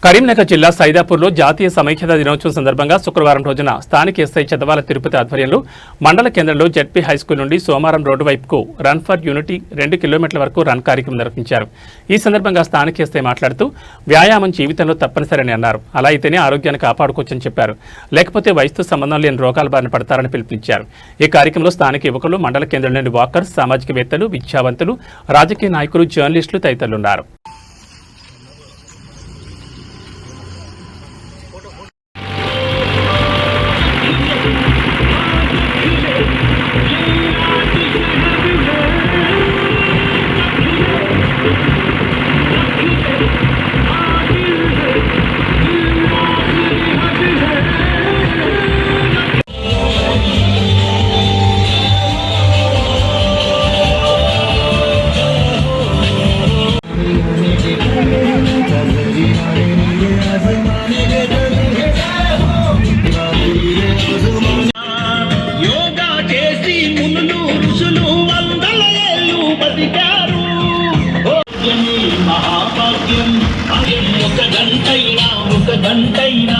కరీంనగర్ జిల్లా సైదాపూర్లో జాతీయ సమైక్యతా దినోత్సవం సందర్భంగా శుక్రవారం రోజున స్థానిక ఎస్ఐ చదవాల తిరుపతి ఆధ్వర్యంలో మండల కేంద్రంలో జెడ్పీ హైస్కూల్ నుండి సోమారం రోడ్డు వైపుకు రన్ ఫర్ యూనిటీ 2 కిలోమీటర్ల వరకు రన్ కార్యక్రమం నిర్వహించారు. ఈ సందర్భంగా స్థానిక ఎస్ఐ మాట్లాడుతూ వ్యాయామం జీవితంలో తప్పనిసరని అన్నారు. అలా అయితేనే ఆరోగ్యాన్ని కాపాడుకోవచ్చని చెప్పారు. లేకపోతే వయసుతో సంబంధం లేని రోగాల బారిన పడతారని పిలుపునిచ్చారు. ఈ కార్యక్రమంలో స్థానిక యువకులు, మండల కేంద్రం నుండి వాకర్స్, సామాజికవేత్తలు, విద్యావంతులు, రాజకీయ నాయకులు, జర్నలిస్టులు తదితరులున్నారు. మహాభాగ్యం ఒక గంటైనా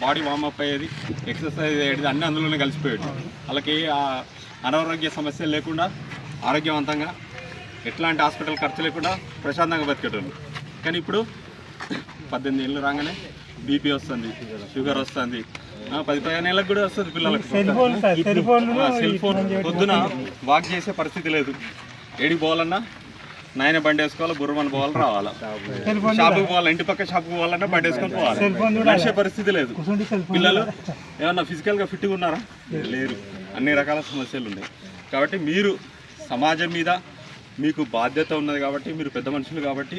బాడీ వార్మప్ అయ్యేది, ఎక్సర్సైజ్ అయ్యేది, అన్నీ అందులోనే కలిసిపోయాడు. వాళ్ళకి అనారోగ్య సమస్యలు లేకుండా ఆరోగ్యవంతంగా ఎట్లాంటి హాస్పిటల్ ఖర్చు లేకుండా ప్రశాంతంగా బతికేటోళ్ళు. కానీ ఇప్పుడు 18 ఏళ్ళు రాగానే బీపీ వస్తుంది, షుగర్ వస్తుంది, 10-15 ఏళ్ళకి కూడా వస్తుంది పిల్లలకు. సెల్ ఫోన్ పొద్దున వాక్ చేసే పరిస్థితి లేదు. ఏడికి పోవాలన్నా నాయన బండి వేసుకోవాలి, బుర్రమని పోవాలి, రావాలా. షాపుకి పోవాలి, ఇంటి పక్క షాపుకి పోవాలన్నా బండి వేసుకొని పోవాలి. నడిచే పరిస్థితి లేదు. పిల్లలు ఏమన్నా ఫిజికల్గా ఫిట్గా ఉన్నారా? లేరు. అన్ని రకాల సమస్యలు ఉన్నాయి. కాబట్టి మీరు సమాజం మీద మీకు బాధ్యత ఉన్నది కాబట్టి, మీరు పెద్ద మనుషులు కాబట్టి